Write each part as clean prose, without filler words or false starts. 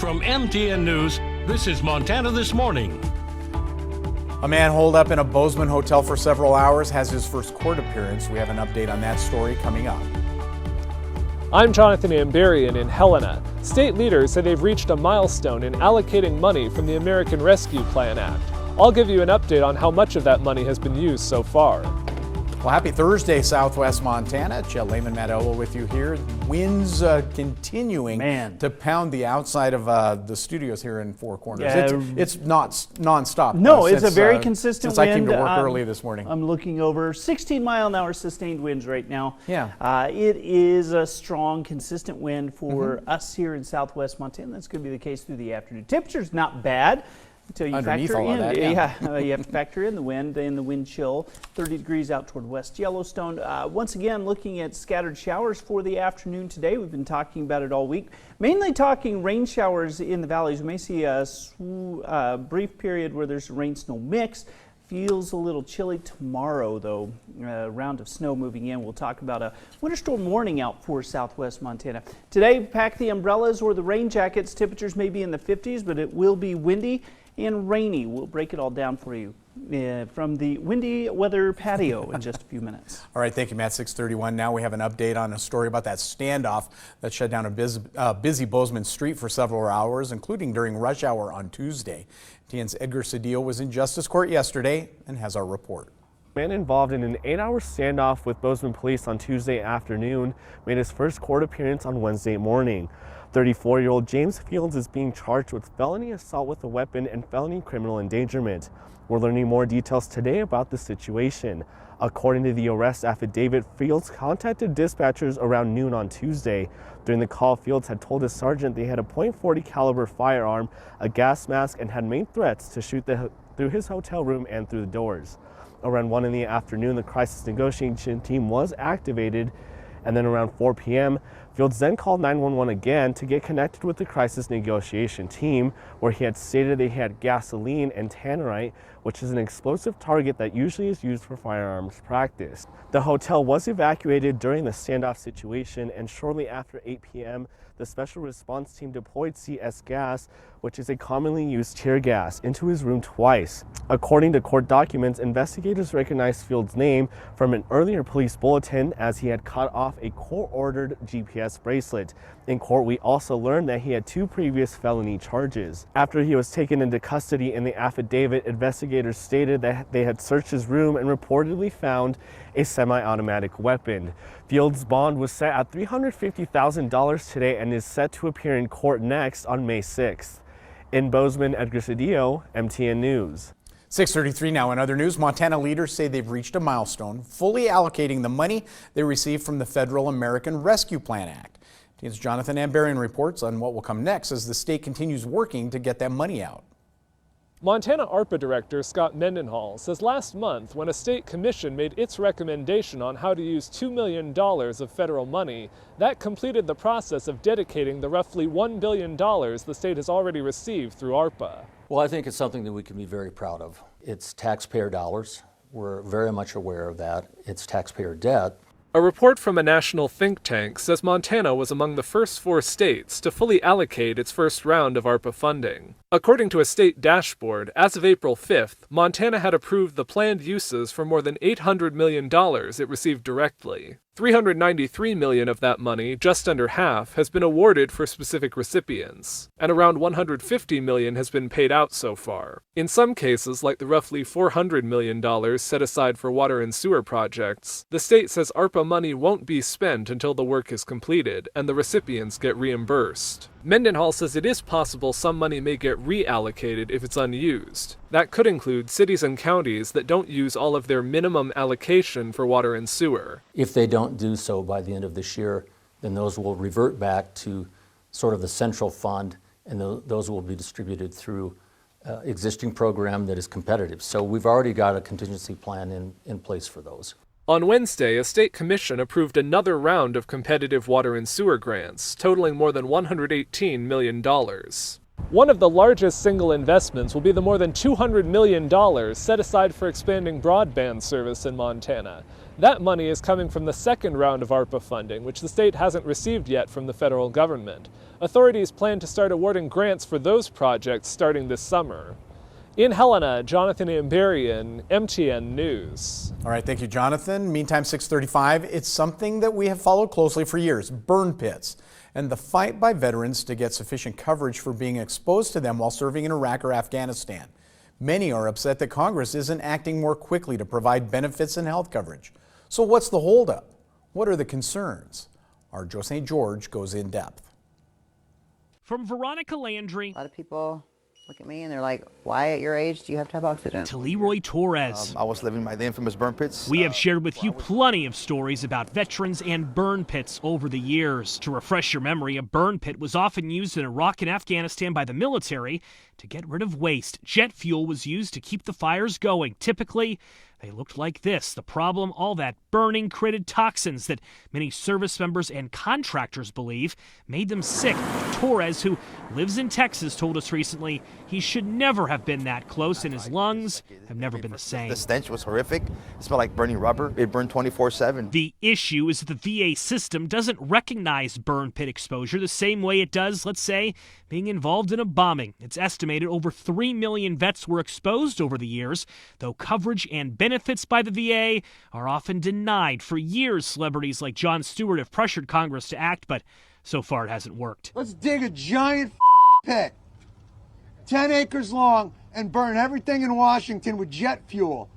From MTN News, this is Montana This Morning. A man holed up in a Bozeman hotel for several hours has his first court appearance. We have an update on that story coming up. I'm Jonathan Amberian in Helena. State leaders say they've reached a milestone in allocating money from the American Rescue Plan Act. I'll give you an update on how much of that money has been used so far. Well, happy Thursday, Southwest Montana. Chet Lehman, Matt Elwell with you here. Winds continuing to pound the outside of the studios here in Four Corners. Yeah. It's not nonstop. No, it's a very consistent since wind. I came to work early this morning. I'm looking over 16-mile-an-hour sustained winds right now. Yeah. It is a strong, consistent wind for us here in Southwest Montana. That's going to be the case through the afternoon. Temperature's not bad. Until you Underneath factor all in, of that, you have to factor in the wind and the wind chill. 30 degrees out toward West Yellowstone. Once again, looking at scattered showers for the afternoon today. We've been talking about it all week. Mainly talking rain showers in the valleys. We may see a brief period where there's a rain-snow mix. Feels a little chilly tomorrow, though. A round of snow moving in. We'll talk about a winter storm warning out for Southwest Montana. Today, pack the umbrellas or the rain jackets. Temperatures may be in the 50s, but it will be windy and rainy. We'll break it all down for you from the windy weather patio in just a few minutes. All right, thank you, Matt. 6:31. Now we have an update on a story about that standoff that shut down a busy Bozeman street for several hours, including during rush hour on Tuesday. TN's Edgar Cedillo was in Justice Court yesterday and has our report. Man involved in an 8-hour standoff with Bozeman police on Tuesday afternoon made his first court appearance on Wednesday morning. 34-year-old James Fields is being charged with felony assault with a weapon and felony criminal endangerment. We're learning more details today about the situation. According to the arrest affidavit, Fields contacted dispatchers around noon on Tuesday. During the call, Fields had told his sergeant they had a .40 caliber firearm, a gas mask, and had made threats to shoot through his hotel room and through the doors. Around 1 in the afternoon, the crisis negotiation team was activated, and then around 4 p.m., Fields then called 911 again to get connected with the crisis negotiation team, where he had stated they had gasoline and tannerite, which is an explosive target that usually is used for firearms practice. The hotel was evacuated during the standoff situation, and shortly after 8 p.m., the special response team deployed CS gas, which is a commonly used tear gas, into his room twice. According to court documents, investigators recognized Fields' name from an earlier police bulletin as he had cut off a court-ordered GPS bracelet. In court, we also learned that he had 2 previous felony charges. After he was taken into custody in the affidavit, investigators stated that they had searched his room and reportedly found a semi-automatic weapon. Fields' bond was set at $350,000 today and is set to appear in court next on May 6th. In Bozeman, Edgar Cedillo, MTN News. 6:33 now. In other news, Montana leaders say they've reached a milestone, fully allocating the money they received from the Federal American Rescue Plan Act. TN's Jonathan Amberian reports on what will come next as the state continues working to get that money out. Montana ARPA Director Scott Mendenhall says last month, when a state commission made its recommendation on how to use $2 million of federal money, that completed the process of dedicating the roughly $1 billion the state has already received through ARPA. Well, I think it's something that we can be very proud of. It's taxpayer dollars. We're very much aware of that. It's taxpayer debt. A report from a national think tank says Montana was among the first 4 states to fully allocate its first round of ARPA funding. According to a state dashboard, as of April 5th, Montana had approved the planned uses for more than $800 million it received directly. $393 million of that money, just under half, has been awarded for specific recipients, and around $150 million has been paid out so far. In some cases, like the roughly $400 million set aside for water and sewer projects, the state says ARPA money won't be spent until the work is completed and the recipients get reimbursed. Mendenhall says it is possible some money may get reallocated if it's unused. That could include cities and counties that don't use all of their minimum allocation for water and sewer. If they don't do so by the end of this year, then those will revert back to sort of the central fund, and those will be distributed through existing program that is competitive. So we've already got a contingency plan in place for those. On Wednesday, a state commission approved another round of competitive water and sewer grants, totaling more than $118 million. One of the largest single investments will be the more than $200 million set aside for expanding broadband service in Montana. That money is coming from the second round of ARPA funding, which the state hasn't received yet from the federal government. Authorities plan to start awarding grants for those projects starting this summer. In Helena, Jonathan Amberian, MTN News. All right, thank you, Jonathan. Meantime, 6:35, it's something that we have followed closely for years, burn pits, and the fight by veterans to get sufficient coverage for being exposed to them while serving in Iraq or Afghanistan. Many are upset that Congress isn't acting more quickly to provide benefits and health coverage. So what's the holdup? What are the concerns? Our Joe St. George goes in depth. From Veronica Landry, a lot of people look at me and they're like, why at your age do you have to have oxygen? to Leroy Torres. I was living by the infamous burn pits. We have shared with you plenty of stories about veterans and burn pits over the years. To refresh your memory, a burn pit was often used in Iraq and Afghanistan by the military to get rid of waste. Jet fuel was used to keep the fires going. Typically, they looked like this. The problem, all that burning created toxins that many service members and contractors believe made them sick. Torres, who lives in Texas, told us recently he should never have been that close, and his lungs have never been the same. The stench was horrific. It smelled like burning rubber. It burned 24/7. The issue is that the VA system doesn't recognize burn pit exposure the same way it does, let's say, being involved in a bombing. It's estimated over 3 million vets were exposed over the years, though coverage and benefits by the VA are often denied. For years, celebrities like Jon Stewart have pressured Congress to act, but so far it hasn't worked. Let's dig a giant pit, 10 acres long, and burn everything in Washington with jet fuel.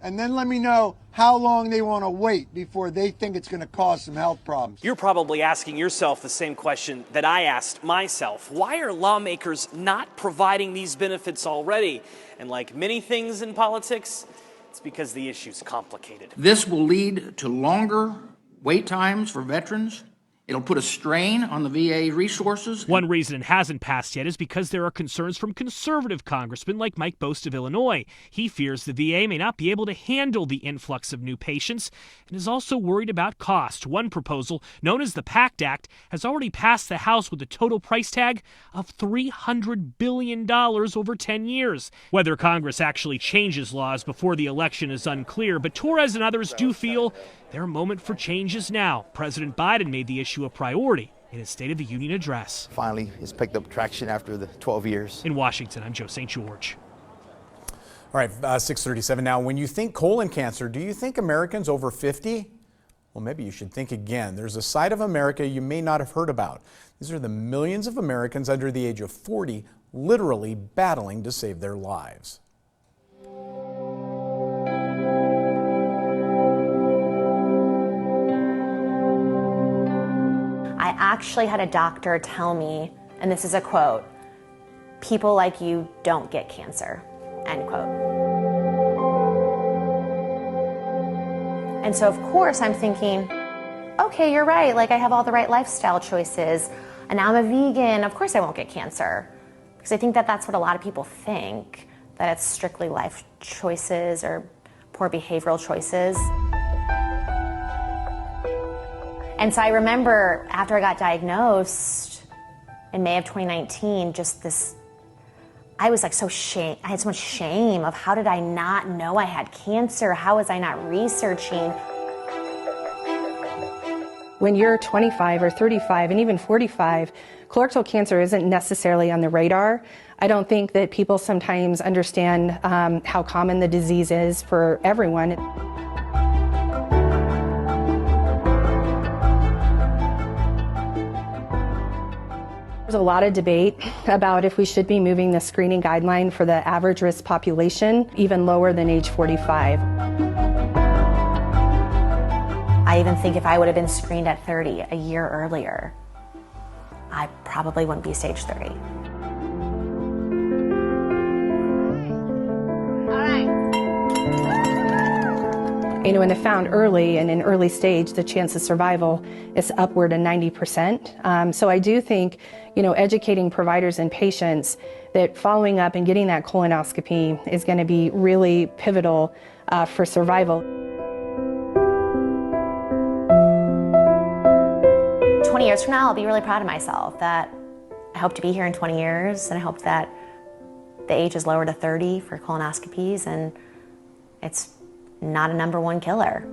And then let me know how long they want to wait before they think it's going to cause some health problems. You're probably asking yourself the same question that I asked myself. Why are lawmakers not providing these benefits already? And like many things in politics, it's because the issue's complicated. This will lead to longer wait times for veterans. It'll put a strain on the VA resources. One reason it hasn't passed yet is because there are concerns from conservative congressmen like Mike Bost of Illinois. He fears the VA may not be able to handle the influx of new patients and is also worried about cost. One proposal, known as the PACT Act, has already passed the House with a total price tag of $300 billion over 10 years. Whether Congress actually changes laws before the election is unclear, but Torres and others do feel their moment for change is now. President Biden made the issue a priority in his State of the Union address. Finally, it's picked up traction after the 12 years. In Washington, I'm Joe St. George. All right, 6:37 now. When you think colon cancer, do you think Americans over 50? Well, maybe you should think again. There's a side of America you may not have heard about. These are the millions of Americans under the age of 40 literally battling to save their lives. I actually had a doctor tell me, and this is a quote, "People like you don't get cancer," end quote. And so of course I'm thinking, okay, you're right, like I have all the right lifestyle choices, and now I'm a vegan, of course I won't get cancer. Because I think that that's what a lot of people think, that it's strictly life choices or poor behavioral choices. And so I remember after I got diagnosed in May of 2019, just this, I was like so shame, I had so much shame of how did I not know I had cancer? How was I not researching? When you're 25 or 35 and even 45, colorectal cancer isn't necessarily on the radar. I don't think that people sometimes understand how common the disease is for everyone. There's a lot of debate about if we should be moving the screening guideline for the average risk population even lower than age 45. I even think if I would have been screened at 30 a year earlier, I probably wouldn't be stage 30. You know, and if found early and in early stage, the chance of survival is upward of 90%. So I do think, you know, educating providers and patients that following up and getting that colonoscopy is going to be really pivotal for survival. 20 years from now, I'll be really proud of myself that I hope to be here in 20 years, and I hope that the age is lower to 30 for colonoscopies, and it's not a #1 killer.